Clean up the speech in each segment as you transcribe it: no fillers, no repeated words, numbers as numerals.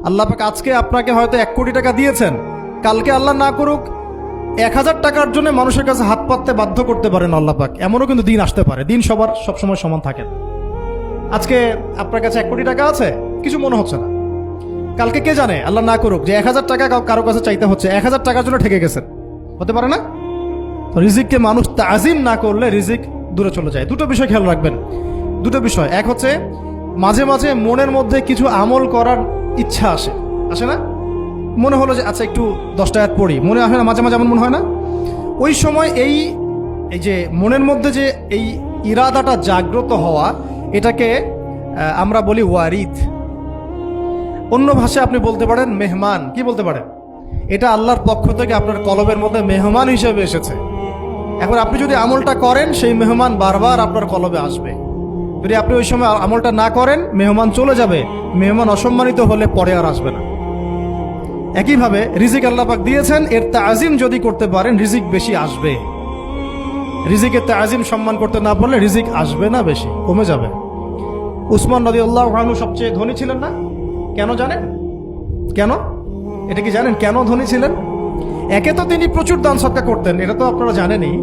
আল্লাহ পাক আজকে আপনাকে হয়তো 1 কোটি টাকা দিয়েছেন, কালকে আল্লাহ না করুক 1000 টাকার জন্য মানুষের কাছে হাত পাততে বাধ্য করতে পারেন আল্লাহ পাক। এমনও কিন্তু দিন আসতে পারে, দিন সবার সবসময় সমান থাকে না। আজকে আপনার কাছে 1 কোটি টাকা আছে, কিছু মনে হচ্ছে না, কালকে কে জানে আল্লাহ না করুক যে 1000 টাকা কারো কাছে চাইতে হচ্ছে, 1000 টাকার জন্য ঠেকে গেছেন, হতে পারে না? তো রিজিককে মানুষ তাজিম না করলে রিজিক দূরে চলে যায়। দুটো বিষয় খেয়াল রাখবেন, দুটো বিষয়। এক হচ্ছে মাঝে মাঝে মনের মধ্যে কিছু আমল করার ইচ্ছা আসে, আসে না? মনে হলো যে আচ্ছা একটু 10টা আয়াত পড়ি, মনে আসে না মাঝে মাঝে? এমন মনে হয় না? ওই সময় এই যে মনের মধ্যে যে এই ইরাদাটা জাগ্রত হওয়া, এটাকে আমরা বলি ওয়ারিদ। অন্য ভাষায় আপনি বলতে পারেন মেহমান। কি বলতে পারেন? এটা আল্লাহর পক্ষ থেকে আপনার কলবের মধ্যে মেহমান হিসেবে এসেছে। এখন আপনি যদি আমলটা করেন, সেই মেহমান বারবার আপনার কলবে আসবে। যদি আপনি ওই সময় আমলটা না করেন, মেহমান চলে যাবে, মেহমান অসম্মানিত হলে পরে আর আসবে না। একইভাবে রিজিক আল্লাহ পাক দিয়েছেন, এর তাজিম যদি করতে পারেন রিজিক বেশি আসবে। রিজিকের তাজিম সম্মান করতে না পারলে রিজিক আসবে না, বেশি কমে যাবে। উসমান রাদিয়াল্লাহু আনহু সবচেয়ে ধনী ছিলেন না? কেন জানেন? কেন? এটা কি জানেন কেন ধনী ছিলেন? একে তো তিনি প্রচুর দান সদকা করতেন, এটা তো আপনারা জানেনই।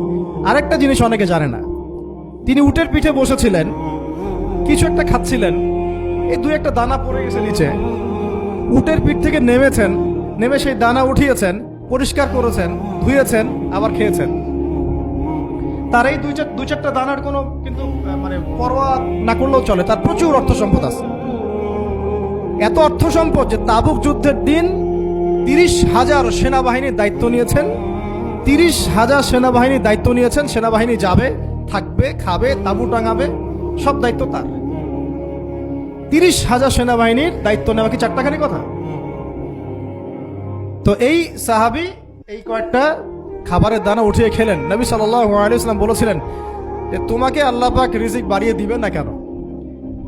আরেকটা জিনিস অনেকে জানে না, তিনি উটের পিঠে বসেছিলেন, কিছু একটা খাচ্ছিলেন, এই 2-1টা দানা পড়ে গেছে নিচে। উটের পিঠ থেকে নেমেছেন, নেমে সেই দানা উঠিয়েছেন, পরিষ্কার করেছেন, ধুয়েছেন, আবার খেয়েছেন। তার এই 2-4টা দানার কোনো কিন্তু মানে পরোয়া না করলেও চলে, তার প্রচুর অর্থ সম্পদ আছে। এত অর্থ সম্পদ যে তাবুক যুদ্ধের দিন 30,000 সেনাবাহিনীর দায়িত্ব নিয়েছেন। 30,000 সেনাবাহিনীর দায়িত্ব নিয়েছেন। সেনাবাহিনী যাবে, থাকবে, খাবে, তাবু টাঙাবে, সব দায়িত্ব তার। 30,000 সেনাবাহিনীর দায়িত্ব নেওয়া কি চারটাখানি কথা? তো এই সাহাবী এই কয়েকটা খাবারের দানা উঠিয়ে খেলেন। নবী সাল্লাল্লাহু আলাইহি ওয়াসাল্লাম বলেছিলেন যে তোমাকে আল্লাহ পাক রিজিক বাড়িয়ে দিবেন না কেন?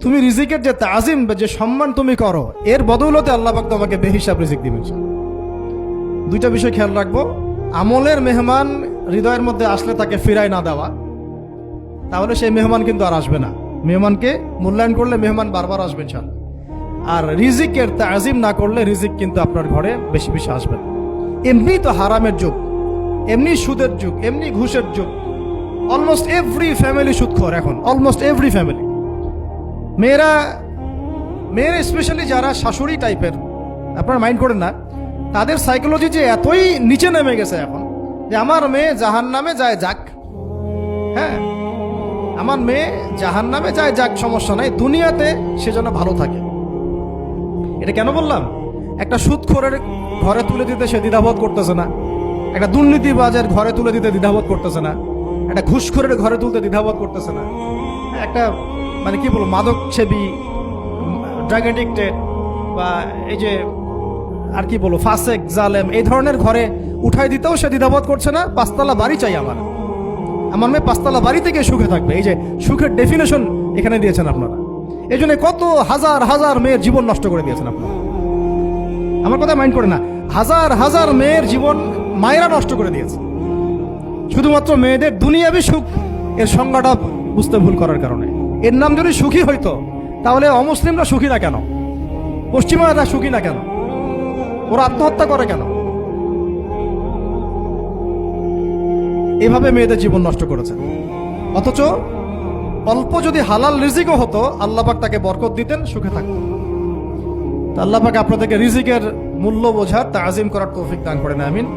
তুমি রিজিকের যে তাজিম, যে সম্মান তুমি করো, এর বদৌলতে আল্লাহ পাক তোমাকে বেহিসাব রিজিক দিবেন। দুইটা বিষয় খেয়াল রাখবো। আমলের মেহমান হৃদয়ের মধ্যে আসলে তাকে ফিরায় না দেওয়া, তাহলে সেই মেহমান কিন্তু আর আসবে না। মেহমানকে মূল্যায়ন করলে মেহমান বারবার আসবে ইনশাআল্লাহ। আর রিজিকের তাজিম না করলে রিজিক কিন্তু আপনার ঘরে বেশি বেশি আসবে না। এমনি তো হারামের যুগ, এমনি সুদের যুগ, এমনি ঘুষের যুগ। অলমোস্ট এভরি ফ্যামিলি সুদখোর এখন, অলমোস্ট এভরি ফ্যামিলি। মেয়েরা স্পেশালি যারা শাশুড়ি টাইপের, আপনারা মাইন্ড করেন না, তাদের সাইকোলজি যে এতই নিচে নেমে গেছে এখন যে আমার মেয়ে জাহান্নামে যায় যাক, হ্যাঁ আমার মেয়ে জাহান্নামে যায় যাক, সমস্যা নাই, দুনিয়াতে সে যেন ভালো থাকে। এটা কেন বললাম? একটা সুদখোরের ঘরে তুলে দিতে সে দ্বিধাবোধ করতেছে না, একটা দুর্নীতিবাজের ঘরে তুলে দিতে দ্বিধাবোধ করতেছে না, একটা ঘুষখোরের ঘরে তুলতে দ্বিধাবোধ করতেছে না, একটা মানে কি বলবো মাদক সেবী, ড্রাগ এডিক্টেড বা এই যে আর কি বলবো ফাসেক জালেম, এই ধরনের ঘরে উঠাই দিতেও সে দ্বিধাবোধ করছে না। 5তলা বাড়ি চাই আমার মেয়ে 5তলা বাড়ি থেকে সুখে থাকবে। এই যে সুখের ডেফিনেশন এখানে দিয়েছেন আপনারা। এই জন্য কত হাজার হাজার মেয়ের জীবন নষ্ট করে দিয়েছেন আপনারা। আমার কথা মাইন্ড করে না, হাজার হাজার মেয়ের জীবন মায়েরা নষ্ট করে দিয়েছে, শুধুমাত্র মেয়েদের দুনিয়াবি সুখ এর সংজ্ঞাটা বুঝতে ভুল করার কারণে। এর নাম যদি সুখী হইতো, তাহলে অমুসলিমরা সুখী না কেন? পশ্চিমারা সুখী না কেন? ওরা আত্মহত্যা করে কেন? এভাবে মেয়েদের জীবন নষ্ট করেছে। অথচ অল্প যদি হালাল রিজিকও হতো, আল্লাহ পাক তাকে বরকত দিতেন, সুখে থাকতো। আল্লাহ পাক আপনাদেরকে রিজিকের মূল্য বোঝার, তাজিম করার তৌফিক দান করেন, আমিন।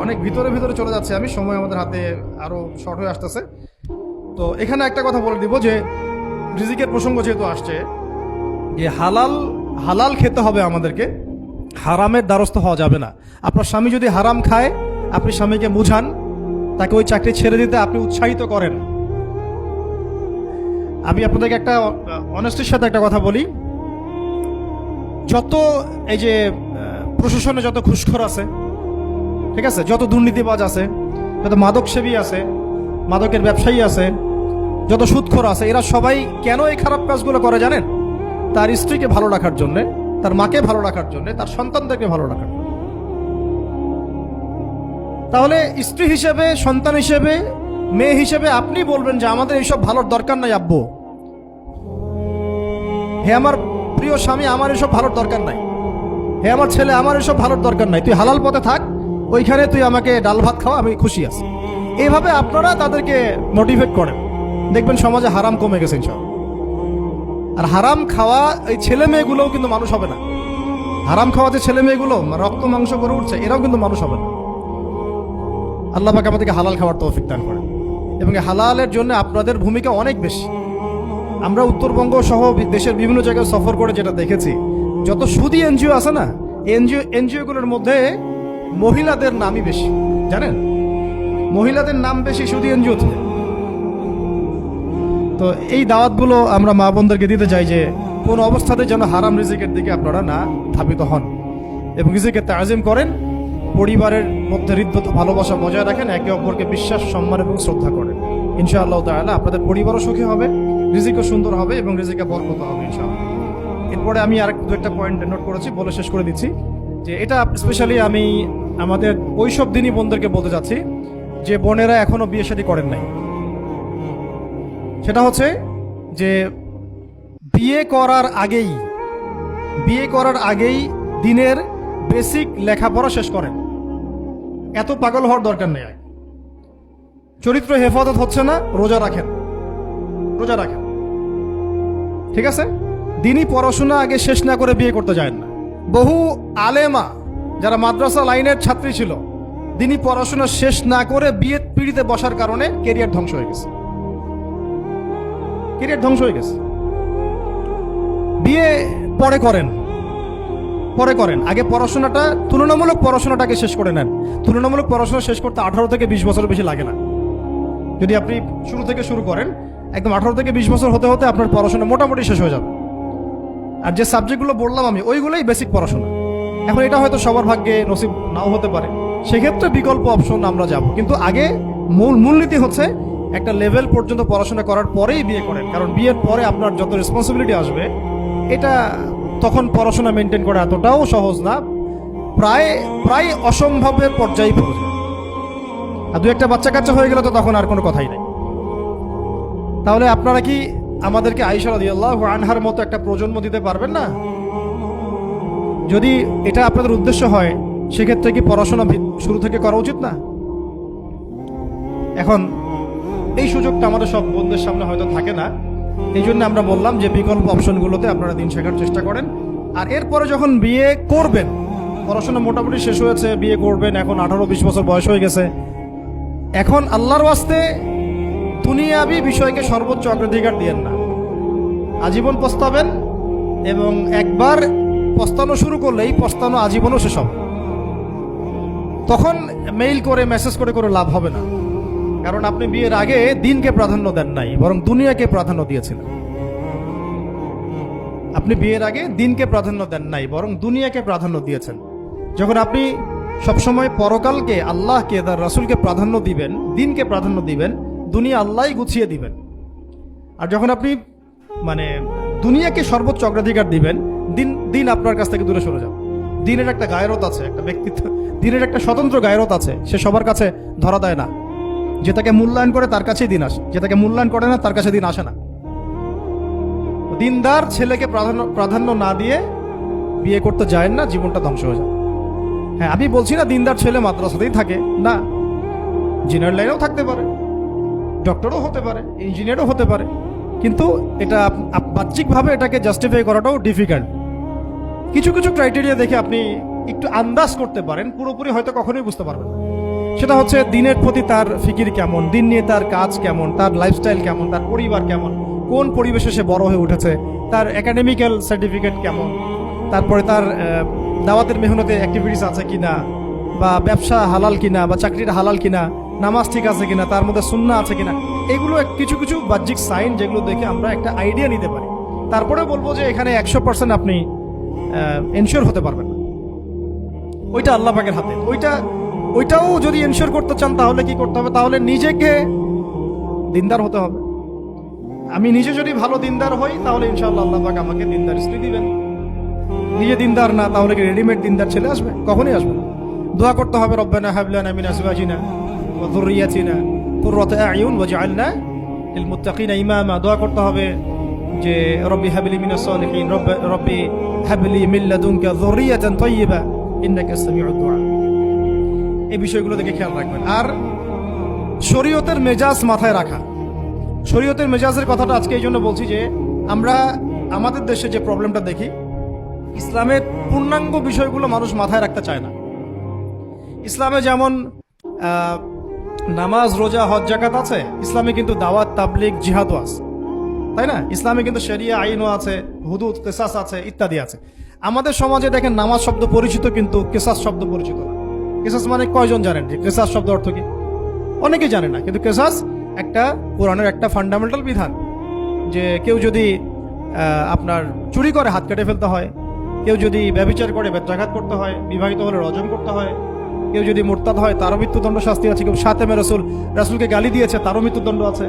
অনেক ভিতরে চলে যাচ্ছে আমি, সময় আমাদের হাতে আরো শর্ট হয়ে আসতেছে। তো এখানে একটা কথা বলে দিব যে রিজিকের প্রসঙ্গ যেহেতু আসছে, যে হালাল খেতে হবে আমাদেরকে, হারামের দ্বারস্থ হওয়া যাবে না। আপনার স্বামী যদি হারাম খায়, আপনি স্বামীকে বুঝান, তাকে ওই চাকরি ছেড়ে দিতে আপনি উৎসাহিত করেন। আমি আপনাদেরকে একটা অনেস্টির সাথে একটা কথা বলি, যত এই যে প্রশাসনে যত ঘুষখোর আছে, ঠিক আছে, যত দুর্নীতিবাজ আছে, যত মাদক সেবী আছে, মাদকের ব্যবসায়ী আছে, যত সুদখোর আছে, এরা সবাই কেন এই খারাপ কাজগুলো করে জানেন? তার স্ত্রীকে ভালো রাখার জন্যে, তার মাকে ভালো রাখার জন্যে, তার সন্তানদেরকে ভালো রাখার জন্য। তাহলে স্ত্রী হিসেবে, সন্তান হিসেবে, মেয়ে হিসেবে আপনি বলবেন যে আমাদের এইসব ভালোর দরকার নাই আব্বু, হে আমার প্রিয় স্বামী, আমার এসব ভালোর দরকার নাই। হে আমার ছেলে, আমার এসব ভালোর দরকার নাই, তুই হালাল পথে থাক, ওইখানে তুই আমাকে ডাল ভাত খাওয়া, আমি খুশি আছি। এইভাবে আপনারা তাদেরকে মোটিভেট করেন, দেখবেন সমাজে হারাম কমে গেছে ইনশাআল্লাহ। আর হারাম খাওয়া এই ছেলে মেয়েগুলোও কিন্তু মানুষ হবে না। হারাম খাওয়া যে ছেলে মেয়েগুলো রক্ত মাংস করে উঠছে, এরাও কিন্তু মানুষ হবে না। আল্লাহ পাক আমাদেরকে হালাল খাওয়ার তৌফিক দান করেন, এবং হালালের জন্য আপনাদের ভূমিকা অনেক বেশি। আমরা উত্তরবঙ্গ সহ দেশের বিভিন্ন জায়গায় সফর করে যেটা দেখেছি, যত সুদী এনজিও আছে না, এনজিওগুলোর মধ্যে মহিলাদের নামই বেশি, জানেন? মহিলাদের নাম বেশি সুদী এনজিওতে। তো এই দাওয়াতগুলো আমরা মা বোনদেরকে দিতে চাই যে কোন অবস্থাতে যেন হারাম রিজিকের দিকে আপনারা না ধাবিত হন, এবং রিজিকের তাজিম করেন, পরিবারের মধ্যে হৃদ্যত ভালোবাসা বজায় রাখেন, একে অপরকে বিশ্বাস, সম্মান এবং শ্রদ্ধা করেন। ইনশাআল্লাহ তাআলা আপনাদের পরিবারও সুখী হবে, রিজিকও সুন্দর হবে এবং রিজিকে বরকত হবে ইনশাআল্লাহ। এরপরে আমি আর দু একটা পয়েন্ট নোট করেছি, বলে শেষ করে দিচ্ছি যে এটা স্পেশালি আমি আমাদের ওইসব দিনই বোনদেরকে বলতে যাচ্ছি যে বোনেরা এখনো বিয়ে শাদী করেন নাই। সেটা হচ্ছে যে বিয়ে করার আগেই দিনের বেসিক লেখাপড়া শেষ করেন। এত পাগল হওয়ার দরকার নেই। চরিত্র হেফাজত হচ্ছে না, রোজা রাখেন, ঠিক আছে? দিনই পড়াশোনা আগে শেষ না করে বিয়ে করতে যায় না। বহু আলেমা যারা মাদ্রাসা লাইনের ছাত্রী ছিল, দিনই পড়াশোনা শেষ না করে বিয়ে পিড়িতে বসার কারণে কেরিয়ার ধ্বংস হয়ে গেছে। বিয়ে পরে করেন, আগে পড়াশোনাটা, তুলনামূলক পড়াশোনাটাকে শেষ করে নেন। তুলনামূলক পড়াশোনা শেষ করতে 18 থেকে 20 বছর বেশি লাগে না। যদি আপনি শুরু থেকে শুরু করেন, একদম 18 থেকে 20 বছর হতে হতে আপনার পড়াশোনা মোটামুটি শেষ হয়ে যাবে। আর যে সাবজেক্টগুলো বললাম আমি, ওইগুলোই বেসিক পড়াশোনা। এখন এটা হয়তো সবার ভাগ্যে নসিব নাও হতে পারে, সেক্ষেত্রে বিকল্প অপশন আমরা যাব, কিন্তু আগে মূলনীতি হচ্ছে একটা লেভেল পর্যন্ত পড়াশোনা করার পরেই বিয়ে করেন। কারণ বিয়ের পরে আপনার যত রেসপন্সিবিলিটি আসবে, এটা তখন পড়াশোনা মেনটেন করা এতটাও সহজ না, প্রায় অসম্ভবের পর্যায়ে পৌঁছে। আর দু একটা বাচ্চা কাচ্চা হয়ে গেলে তো তখন আর কোনো কথাই নাই। তাহলে আপনারা কি আমাদেরকে আয়েশা রাদিয়াল্লাহু আনহার মতো একটা প্রজন্ম দিতে পারবেন না? যদি এটা আপনাদের উদ্দেশ্য হয়, সেক্ষেত্রে কি পড়াশোনা শুরু থেকে করা উচিত না? এখন এই সুযোগটা আমাদের সব বন্ধুদের সামনে হয়তো থাকে না, এই জন্য আমরা বললাম যে বিকল্প অপশনগুলোতে আপনারা দিন শেখার চেষ্টা করেন। আর এরপরে যখন বিয়ে করবেন, পড়াশোনা মোটামুটি শেষ হয়েছে, বিয়ে করবেন, এখন 18-20 বছর বয়স হয়ে গেছে, এখন আল্লাহর ওয়াস্তে দুনিয়াবি বিষয়কে সর্বোচ্চ অগ্রাধিকার দিয়েন না। আজীবন পস্তাবেন, এবং একবার পস্তানো শুরু করলে এই পস্তানো আজীবনও শেষ হবে। তখন মেইল করে, মেসেজ করে লাভ হবে না, কারণ আপনি বিয়ের আগে দিনকে প্রাধান্য দেন নাই, বরং দুনিয়াকে প্রাধান্য দিয়েছিলেন। আপনি বিয়ের আগে দিনকে প্রাধান্য দেন নাই, বরং দুনিয়াকে প্রাধান্য দিয়েছেন। যখন আপনি সবসময় পরকালকে, আল্লাহকে, তার রাসূলকে প্রাধান্য দিবেন, দিনকে প্রাধান্য দিবেন, দুনিয়া আল্লাহই গুছিয়ে দিবেন। আর যখন আপনি দুনিয়াকে সর্বোচ্চ অগ্রাধিকার দিবেন, দিন আপনার কাছ থেকে দূরে সরে যাবে। দিনের একটা গায়রত আছে, একটা ব্যক্তিত্ব, দিনের একটা স্বতন্ত্র গায়রত আছে, সে সবার কাছে ধরা দেয় না। যেটাকে মূল্যায়ন করে তার কাছেই দিন আসে, যেটাকে মূল্যায়ন করে না তার কাছে দিন আসে না। দিনদার ছেলেকে প্রাধান্য না দিয়ে বিয়ে করতে যায় না, জীবনটা ধ্বংস হয়ে যায়। হ্যাঁ, আমি বলছি না দিনদার ছেলে মাদ্রাসাতেই থাকে না, ইঞ্জিনিয়ার লাইনেও থাকতে পারে, ডক্টরও হতে পারে, ইঞ্জিনিয়ারও হতে পারে, কিন্তু এটা বাহ্যিকভাবে এটাকে জাস্টিফাই করাটাও ডিফিকাল্ট। কিছু ক্রাইটেরিয়া দেখে আপনি একটু আন্দাজ করতে পারেন, পুরোপুরি হয়তো কখনোই বুঝতে পারবেন না। সেটা হচ্ছে দিনের প্রতি তার ফিকির কেমন, দিন নিয়ে তার কাজ কেমন, তার লাইফস্টাইল কেমন, তার পরিবার কেমন, কোন পরিবেশে সে বড় হয়ে উঠেছে, তার একাডেমিক্যাল সার্টিফিকেট কেমন, তারপরে তার দাওয়াতের মেহনতে অ্যাক্টিভিটিস আছে কিনা, বা ব্যবসা হালাল কিনা, বা চাকরির হালাল কিনা, নামাজ ঠিক আছে কিনা, তার মধ্যে সুন্নাহ আছে কিনা। এগুলো কিছু বাহ্যিক সাইন, যেগুলো দেখে আমরা একটা আইডিয়া নিতে পারি। তারপরে বলবো যে এখানে 100% আপনি এনশিওর হতে পারবেন না, ওইটা আল্লাহ পাকের হাতে। ওইটাও যদি এনশিওর করতে চান, তাহলে কি করতে হবে? তাহলে নিজেকে দিনদার হতে হবে। আমি নিজে যদি ভালো দিনদার হই, তাহলে ইনশাআল্লাহ আল্লাহ পাক আমাকে দিনদার স্ত্রী দিবেন। নিজে দিনদার না, তাহলে কি রেডিমেড দিনদার ছেলে আসবে? কখনোই আসবে না। দোয়া করতে হবে, রব্বানা হাব লানা মিন আজওয়াজিনা ওয়া যুররিয়াতিনা কুররাতা আ'য়ুন ওয়াজআলনা লিল মুত্তাকিনা ইমামা। দোয়া করতে হবে, যে রব্বি হাবলি মিনাস সালিহিন, রব্বি হাবলি মিন লাদুনকা যুররিয়াতান তাইয়্যিবা ইন্নাকা সামিউদ দুআ। এই বিষয়গুলো দেখে খেয়াল রাখবেন। আর শরীয়তের মেজাজ মাথায় রাখা। শরীয়তের মেজাজের কথাটা আজকে এই জন্য বলছি যে আমরা আমাদের দেশে যে প্রবলেমটা দেখি, ইসলামের পূর্ণাঙ্গ বিষয়গুলো মানুষ মাথায় রাখতে চায় না। ইসলামে যেমন নামাজ, রোজা, হজ, যাকাত আছে, ইসলামে কিন্তু দাওয়াত, তাবলিগ, জিহাদও আছে, তাই না? ইসলামে কিন্তু শরিয়া আইনও আছে, হুদুদ, কিসাস আছে, ইত্যাদি আছে। আমাদের সমাজে দেখেন নামাজ শব্দ পরিচিত কিন্তু কিসাস শব্দ পরিচিত না। কিসাস মানে কয়জন জানেন যে কিসাস শব্দ অর্থ কি? অনেকেই জানে না। কিন্তু কিসাস একটা কোরআনের একটা ফান্ডামেন্টাল বিধান যে কেউ যদি আপনার চুরি করে হাত কেটে ফেলতে হয়, কেউ যদি ব্যভিচার করে বেত্রাঘাত করতে হয়, বিবাহিত হলে রজম করতে হয়, কেউ যদি মুরতাদ হয় তারও মৃত্যুদণ্ড শাস্তি আছে, কেউ শাতেমে রাসূলকে গালি দিয়েছে তারও মৃত্যুদণ্ড আছে।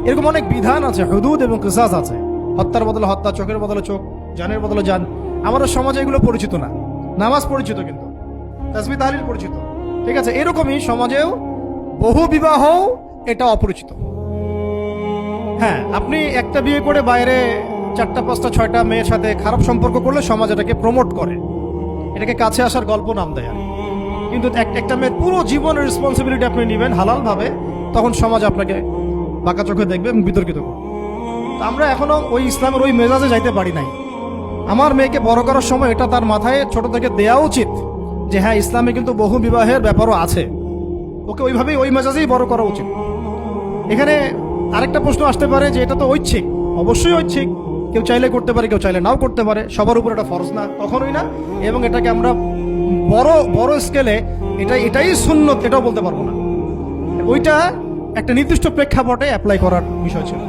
এরকম অনেক বিধান আছে, হুদুদ এবং কিসাস আছে। হত্যার বদলে হত্যা, চোখের বদলে চোখ, জানের বদলে জান। আমাদের সমাজে এগুলো পরিচিত না। নামাজ পরিচিত কিন্তু, তাসবিহ তাহলিল পরিচিত, ঠিক আছে? এরকমই সমাজেও বহু বিবাহ এটা অপরিচিত। হ্যাঁ, আপনি একটা বিয়ে করে বাইরে 4টা 5টা 6টা মেয়ের সাথে খারাপ সম্পর্ক করলে সমাজ এটাকে প্রমোট করে, এটাকে কাছে আসার গল্প নাম দেয়। কিন্তু একটা মেয়ের পুরো জীবনের রেসপন্সিবিলিটি আপনি নেবেন হালাল ভাবে, তখন সমাজ আপনাকে বাঁকা চোখে দেখবে এবং বিতর্কিত করবে। আমরা এখনো ওই ইসলামের ওই মেজাজে যাইতে পারি নাই। আমার মেয়েকে বড় করার সময় এটা তার মাথায় ছোট থেকে দেওয়া উচিত যে হ্যাঁ, ইসলামে কিন্তু বহু বিবাহের ব্যাপারও আছে, ওকে ওইভাবেই ওই মেজাজেই বড় করা উচিত। এখানে আরেকটা প্রশ্ন আসতে পারে যে এটা তো ঐচ্ছিক। অবশ্যই ঐচ্ছিক, কেউ চাইলে করতে পারে, কেউ চাইলে নাও করতে পারে, সবার উপর এটা ফরজ না, কখনোই না। এবং এটাকে আমরা বড় স্কেলে এটাই সুন্নত এটাও বলতে পারবো না। ওইটা একটা নির্দিষ্ট প্রেক্ষাপটে অ্যাপ্লাই করার বিষয় ছিল।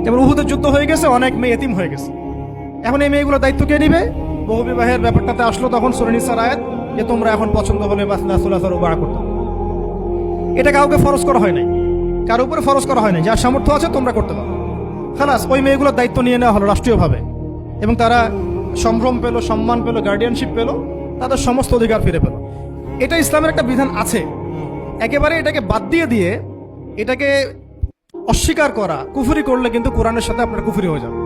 এবার উহুদের যুদ্ধ হয়ে গেছে, অনেক মেয়ে এতিম হয়ে গেছে। এখন এই মেয়েগুলো দায়িত্ব কে নিবে? বহু বিবাহের ব্যাপারটাতে আসলো তখন সূরা নিসার আয়াত যে তোমরা এখন পছন্দ হলে মাসনা সুলাসা রুবা করতে। এটা কাউকে ফরজ করা হয় নাই, কার উপরে ফরজ করা হয় নাই। যার সামর্থ্য আছে তোমরা করতে পারো। খালাস, ওই মেয়েগুলোর দায়িত্ব নিয়ে নেওয়া হলো রাষ্ট্রীয়ভাবে, এবং তারা সম্ভ্রম পেল, সম্মান পেল, গার্ডিয়ানশিপ পেল, তাদের সমস্ত অধিকার ফিরে পেল। এটা ইসলামের একটা বিধান আছে। একেবারে এটাকে বাদ দিয়ে এটাকে অস্বীকার করা, কুফরি করলে কিন্তু কোরআনের সাথে আপনার কুফরি হয়ে যাবে।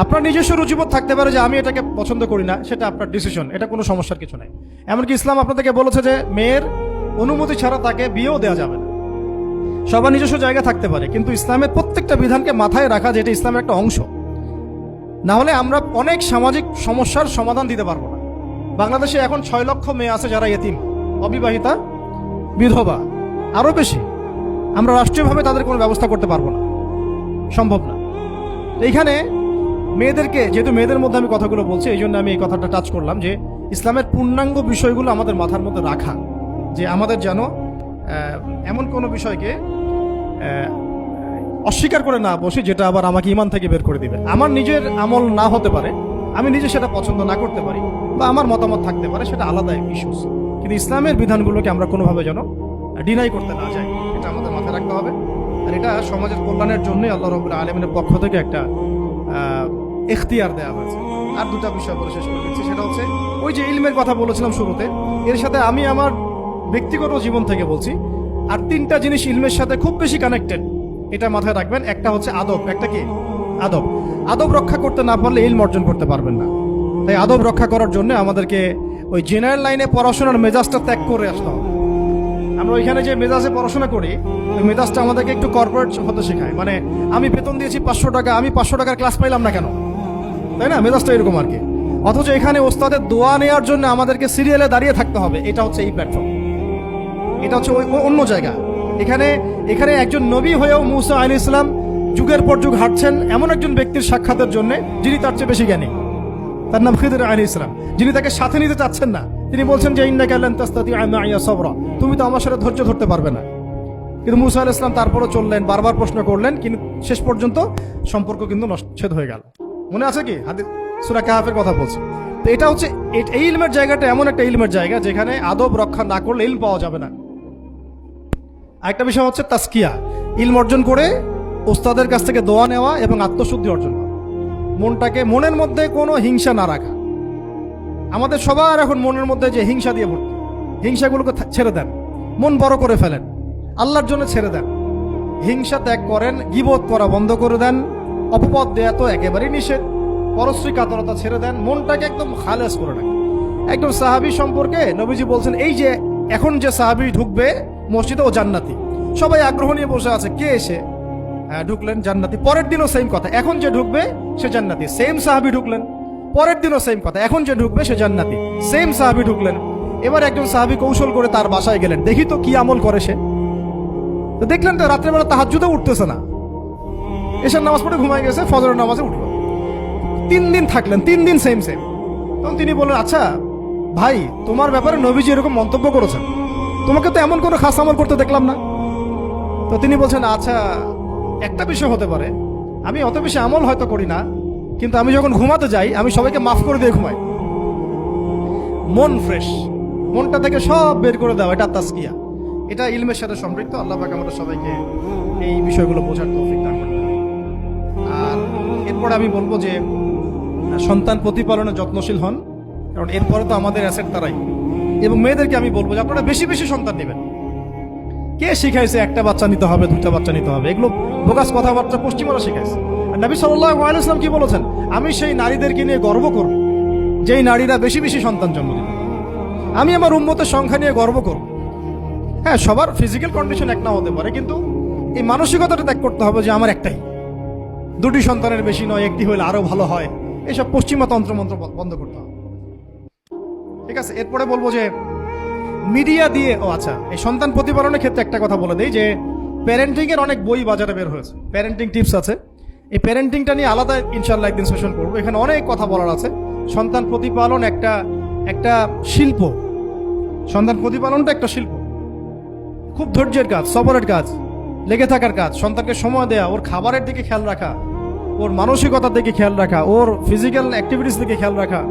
আপনার নিজস্ব রুচিবোধ থাকতে পারে যে আমি এটাকে পছন্দ করি না, সেটা আপনার ডিসিশন, এটা কোনো সমস্যার কিছু নাই। এমনকি ইসলাম আপনাদেরকে বলেছে যে মেয়ের অনুমতি ছাড়া তাকে বিয়েও দেওয়া যাবে না। সবার নিজস্ব জায়গা থাকতে পারে, কিন্তু ইসলামের প্রত্যেকটা বিধানকে মাথায় রাখা যেটা ইসলামের একটা অংশ। না হলে আমরা অনেক সামাজিক সমস্যার সমাধান দিতে পারবো না। বাংলাদেশে এখন 6 লক্ষ মেয়ে আছে যারা এতিম, অবিবাহিতা, বিধবা, আরো বেশি। আমরা রাষ্ট্রীয়ভাবে তাদের কোনো ব্যবস্থা করতে পারবো না, সম্ভব না। এইখানে মেয়েদেরকে, যেহেতু মেয়েদের মধ্যে আমি কথাগুলো বলছি, এই জন্য আমি এই কথাটা টাচ করলাম যে ইসলামের পূর্ণাঙ্গ বিষয়গুলো আমাদের মাথার মধ্যে রাখা, যে আমাদের যেন এমন কোনো বিষয়কে অস্বীকার করে না বসি যেটা আবার আমাকে ইমান থেকে বের করে দিবে। আমার নিজের আমল না হতে পারে, আমি নিজে সেটা পছন্দ না করতে পারি, বা আমার মতামত থাকতে পারে, সেটা আলাদা ইস্যুস। কিন্তু ইসলামের বিধানগুলোকে আমরা কোনোভাবে যেন ডিনাই করতে না যাই, এটা আমাদের মাথায় রাখতে হবে। আর এটা সমাজের কল্যাণের জন্যই আল্লাহ রাব্বুল আলামিনের পক্ষ থেকে একটা এখতিয়ার দেওয়া হয়েছে। আর 2টা বিষয় বলে শেষ করে দিচ্ছি, সেটা হচ্ছে ওই যে ইলমের কথা বলেছিলাম শুরুতে, এর সাথে আমি আমার ব্যক্তিগত জীবন থেকে বলছি আর 3টা জিনিস ইলমের সাথে খুব বেশি কানেক্টেড, এটা মাথায় রাখবেন। একটা হচ্ছে আদব। একটা কি? আদব। আদব রক্ষা করতে না পারলে ইলম অর্জন করতে পারবেন না। তাই আদব রক্ষা করার জন্য আমাদেরকে ওই জেনারেল লাইনে পড়াশোনার মেজাজটা ত্যাগ করে আসতে হবে। আমরা ওইখানে যে মেজাজে পড়াশোনা করি, ওই মেজাজটা আমাদেরকে একটু কর্পোরেট হতে শেখায়। মানে আমি বেতন দিয়েছি 500 টাকা, আমি 500 টাকার ক্লাস পাইলাম না কেন, তাই না? মেজাজটা এরকম আর কি। অথচ এখানে ওস্তাদের দোয়া নেওয়ার জন্য আমাদেরকে সিরিয়ালে দাঁড়িয়ে থাকতে হবে। এটা হচ্ছে এই প্ল্যাটফর্ম, এটা হচ্ছে ওই অন্য জায়গা। এখানে একজন নবী হয়েও মুসা আলাইহিস সালাম যুগের পর যুগ হাঁটছেন এমন একজন ব্যক্তির সাক্ষাতের জন্য যিনি তার চেয়ে বেশি জ্ঞানী। তার নাম খিদর আলাইহিস সালাম, যিনি তাকে সাথে নিতে চাচ্ছেন না। তিনি বলছেন যে ইন্নাকা লান তাস্তাতিআ মাইয়া সাবরা, তুমি তো আমার সাথে ধৈর্য ধরতে পারবে না। কিন্তু মুসা আলাইহিস সালাম তারপরও চললেন, বারবার প্রশ্ন করলেন, কিন্তু শেষ পর্যন্ত সম্পর্ক কিন্তু নচ্ছেদ হয়ে গেল। মনে আছে কি? হাদিস সূরা কাহাফের কথা বলছে। তো এটা হচ্ছে এই ইলমের জায়গাটা এমন একটা ইলমের জায়গা যেখানে আদব রক্ষা না করলে ইলম পাওয়া যাবে না। আরেকটা বিষয় হচ্ছে তাসকিয়া, ইলম অর্জন করে ওস্তাদের কাছ থেকে দোয়া নেওয়া এবং আত্মশুদ্ধি অর্জন করা। মনের মধ্যে কোনো হিংসা না রাখা। আমাদের সবার এখন মনের মধ্যে যে হিংসা দিয়ে ভর্তি, হিংসাগুলোকে ছেড়ে দেন, মন বড় করে ফেলেন, আল্লাহর জন্য ছেড়ে দেন, হিংসা ত্যাগ করেন, গীবত করা বন্ধ করে দেন, অপবাদ দেয়া তো একেবারেই নিষেধ। পরশ্রী কাতরতা ছেড়ে দেন, মনটাকে একদম খালেস করে রাখেন। একদম সাহাবী সম্পর্কে নবীজি বলছেন, এই যে এখন যে সাহাবী ঢুকবে মসজিদে ও জান্নাতি। সবাই আগ্রহ নিয়ে বসে আছে, কে এসে ঢুকলেন জান্নাতি। পরের দিনও সেম কথা, এখন যে ঢুকবে সে জান্নাতি। সেম সাহাবী ঢুকলেন, পরের দিনও সেম কথা, এখন যে ঢুকবে সে জান্নাতি। সেম সাহাবী ঢুকলেন। এবার একজন সাহাবী কৌশল করে তার বাসায় গেলেন, দেখি তো কি আমল করে সে। তো দেখলেন তো রাত্রেবেলা তাহাজ্জুদে উঠতেছে না, এশার নামাজ পড়ে ঘুমায় গেছে, ফজরের নামাজে উঠলো। 3 দিন থাকলেন, 3 দিন সেম সেম। তখন তিনি বললেন, আচ্ছা ভাই, তোমার ব্যাপারে নবীজি এরকম মন্তব্য করেছেন, তোমাকে তো এমন কোনো খাস আমল করতে দেখলাম না। তো তিনি বলছেন, আচ্ছা একটা বিষয় হতে পারে, আমি অত বেশি আমল হয়তো করি না, কিন্তু আমি যখন ঘুমাতে যাই আমি সবাইকে মাফ করে দিয়ে ঘুমাই। মন ফ্রেশ, মনটা থেকে সব বের করে দেওয়া, এটা তাসকিয়া। এটা ইলমের সাথে সম্পৃক্ত। আল্লাহ পাক আমাদের সবাইকে এই বিষয়গুলো বোঝার তৌফিক দান করুন। আর এরপর আমি বলবো যে সন্তান প্রতিপালনে যত্নশীল হন, কারণ এরপরে তো আমাদের অ্যাসেট তারাই। এবং মেয়েদেরকে আমি বলবো যে আপনারা বেশি বেশি সন্তান নেবেন। কে শিখাইছে একটা বাচ্চা নিতে হবে, 2টা বাচ্চা নিতে হবে? এগুলো বোগাস কথাবার্তা পশ্চিমারা শিখাইছে। আর নবী সাল্লাল্লাহু আলাইহি ওয়াসাল্লাম কি বলেছেন? আমি সেই নারীদেরকে নিয়ে গর্ব করব যেই নারীরা বেশি বেশি সন্তান জন্ম দিবে। আমি আমার উম্মতের সংখ্যা নিয়ে গর্ব করব। হ্যাঁ, সবার ফিজিক্যাল কন্ডিশন এক না হতে পারে, কিন্তু এই মানসিকতাটা ত্যাগ করতে হবে যে আমার একটাই, 2টি সন্তানের বেশি নয়, একটি হলে আরো ভালো হয়। এসব পশ্চিমা তন্ত্রমন্ত্র বন্ধ করতে হবে। ঠিক আছে, এরপরে বলবো যে মিডিয়া দিয়ে, আচ্ছা, এই সন্তান প্রতিপালনের ক্ষেত্রে একটা কথা বলে দেই যে প্যারেন্টিং এর অনেক বই বাজারে বের হয়েছে, প্যারেন্টিং টিপস আছে। এই প্যারেন্টিংটা নিয়ে আলাদা ইনশাআল্লাহ একদিন সেশন করবো। এখানে অনেক কথা বলার আছে। সন্তান প্রতিপালন একটা শিল্প। সন্তান প্রতিপালনটা একটা শিল্প, খুব ধৈর্যের কাজ, সবরের কাজ, লেগে থাকার কাজ। সন্তানকে সময় দেয়া, ওর খাবারের দিকে খেয়াল রাখা, ওর মানসিকতার দিকে খেয়াল রাখা, ওর ফিজিক্যাল অ্যাক্টিভিটিস দিকে খেয়াল রাখা,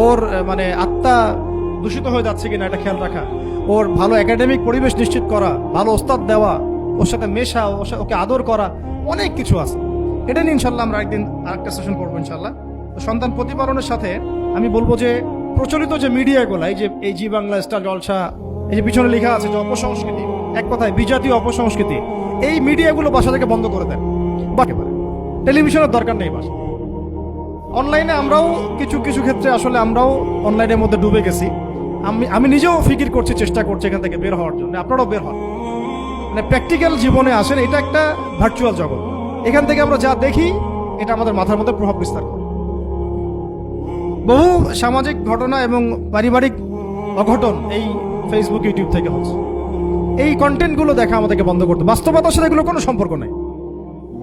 ওর মানে আত্মা দূষিত হয়ে যাচ্ছে কিনা এটা খেয়াল রাখা, ওর ভালো একাডেমিক পরিবেশ নিশ্চিত করা, ভালো ওস্তাদ দেওয়া, ওর সাথে মেশা, ওকে আদর করা, অনেক কিছু আছে। এটা নিয়ে ইনশাল্লাহ আমরা একদিন আরেকটা সেশন করবো ইনশাল্লাহ। তো সন্তান প্রতিপালনের সাথে আমি বলবো যে প্রচলিত যে মিডিয়াগুলো, এই জি বাংলা, স্টার জলসা, এই যে পিছনে লেখা আছে যে অপসংস্কৃতি, এক কথায় বিজাতীয় অপসংস্কৃতি, এই মিডিয়াগুলো বাসা থেকে বন্ধ করে দেন। একেবারে টেলিভিশনের দরকার নেই বাসা। অনলাইনে আমরাও কিছু কিছু ক্ষেত্রে আসলে আমরাও অনলাইনের মধ্যে ডুবে গেছি। আমি নিজেও ফিকির করছি, চেষ্টা করছি এখান থেকে বের হওয়ার জন্য। আপনারাও বের হন, মানে প্র্যাকটিক্যাল জীবনে আসেন। এটা একটা ভার্চুয়াল জগৎ, এখান থেকে আমরা যা দেখি এটা আমাদের মাথার মধ্যে প্রভাব বিস্তার করে। বহু সামাজিক ঘটনা এবং পারিবারিক অঘটন এই ফেসবুক, ইউটিউব থেকে হচ্ছে। এই কন্টেন্টগুলো দেখা আমাদেরকে বন্ধ করতে। বাস্তবতার সাথে এগুলো কোনো সম্পর্ক নেই।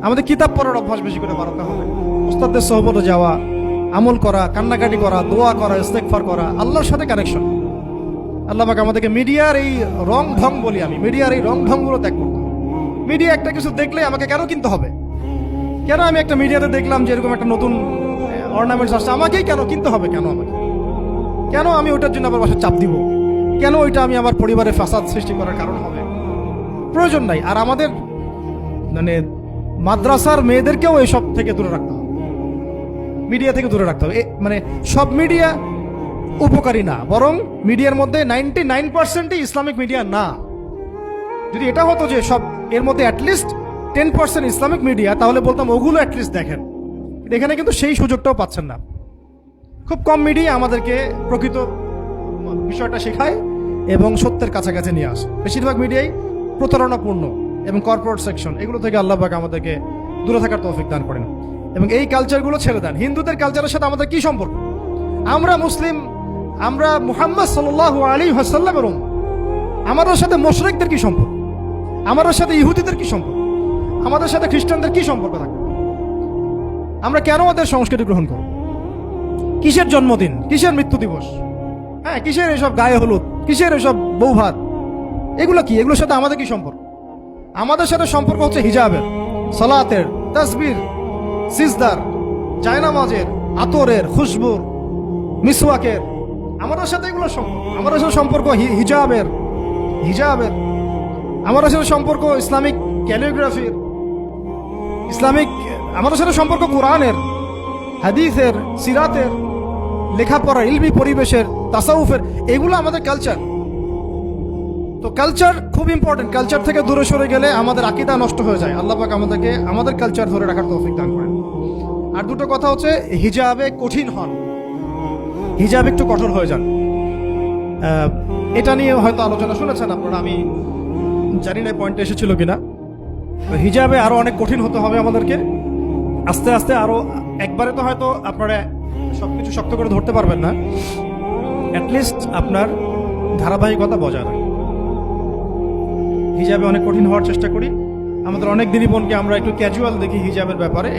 আমাদের কিতাব পড়ার অভ্যাস বেশি করে বাড়াতে হবে, উস্তাদদের সোহবতে যাওয়া, আমল করা, কান্নাকাটি করা, দোয়া করা, ইস্তেগফার করা, আল্লাহর সাথে কানেকশন। আল্লাহ পাক আমাদেরকে মিডিয়ার এই রং ঢং বলি আমি, মিডিয়ার এই রং ঢংগুলো ত্যাগ করতে হবে। মিডিয়া একটা কিছু দেখলে আমাকে কেন কিনতে হবে? কেন আমি একটা মিডিয়াতে দেখলাম যে এরকম একটা নতুন অর্নামেন্টস আসছে, আমাকেই কেন কিনতে হবে? কেন আমাকে, কেন আমি ওইটার জন্য আবার বাসায় চাপ দিব? কেন ওইটা আমি আমার পরিবারে ফাসাদ সৃষ্টি করার কারণ হবে? প্রয়োজন নাই। আর আমাদের মানে মাদ্রাসার মেয়েদেরকেও এইসব থেকে দূরে রাখতে হবে, মিডিয়া থেকে দূরে রাখতে হবে। মানে সব মিডিয়া উপকারী না, বরং মিডিয়ার মধ্যে 99%ই ইসলামিক মিডিয়া না। যদি এটা হতো যে সব এর মধ্যে অ্যাটলিস্ট 10% ইসলামিক মিডিয়া, তাহলে বলতাম ওগুলো অ্যাটলিস্ট দেখেন। এখানে কিন্তু সেই সুযোগটাও পাচ্ছেন না। খুব কম মিডিয়া আমাদেরকে প্রকৃত বিষয়টা শেখায় এবং সত্যের কাছাকাছি নিয়ে আসে। বেশিরভাগ মিডিয়াই প্রতারণাপূর্ণ এবং কর্পোরেট সেকশন, এগুলো থেকে আল্লাহ পাক আমাদেরকে দূরে থাকার তৌফিক দান করেন এবং এই কালচারগুলো ছেড়ে দেন। হিন্দুদের কালচারের সাথে আমাদের কি সম্পর্ক? আমরা মুসলিম, আমরা মুহাম্মদ সাল্লাল্লাহু আলাইহি ওয়াসাল্লামের উম্মত। আমাদের সাথে মুশরিকদের কি সম্পর্ক? আমাদের সাথে ইহুদিদের কি সম্পর্ক? আমাদের সাথে খ্রিস্টানদের কি সম্পর্ক থাকবে? আমরা কেন ওদের সংস্কৃতি গ্রহণ করব? কিসের জন্মদিন, কিসের মৃত্যু দিবস, হ্যাঁ, কিসের এসব গায়ে হলুদ, কিসের এসব বৌভাত, এগুলো কি? এগুলোর সাথে আমাদের কি সম্পর্ক? আমাদের সাথে সম্পর্ক হচ্ছে হিজাবের, সালাতের, তাসবির, সিজদার, জায়নামাজের, আতরের, খুশবুর, মিসওয়াকের। আমাদের সাথে এগুলো সম্পর্ক। আমাদের সাথে সম্পর্ক হিজাবের। আমাদের সাথে সম্পর্ক ইসলামিক ক্যালিগ্রাফির, ইসলামিক। আমাদের সাথে সম্পর্ক কোরআনের, হাদিসের, সিরাতের, লেখাপড়া, ইলমি পরিবেশের, তাসাউফের। এগুলো আমাদের কালচার। তো কালচার খুব ইম্পর্টেন্ট। কালচার থেকে দূরে সরে গেলে আমাদের আকীদা নষ্ট হয়ে যায়। আল্লাহ পাক আমাদেরকে আমাদের কালচার ধরে রাখার তৌফিক দান করেন। আর দুটো কথা হচ্ছে, হিজাবে কঠিন হন, হিজাব একটু কঠোর হয়ে যান। এটা নিয়ে হয়তো আলোচনা শুনেছেন আপনারা, আমি জানি না পয়েন্টে এসেছিল কিনা। হিজাবে আরো অনেক কঠিন হতে হবে আমাদেরকে, আস্তে আস্তে আরো। একবারে তো হয়তো আপনারা সবকিছু শক্ত করে ধরতে পারবেন না, অ্যাটলিস্ট আপনার ধারাবাহিকতা বজায় রাখুন। হিজাবে অনেক কঠিন হওয়ার চেষ্টা করি। আমাদের অনেক দিনী বোনকে আমরা একটু ক্যাজুয়াল দেখি হিজাবের ব্যাপারে।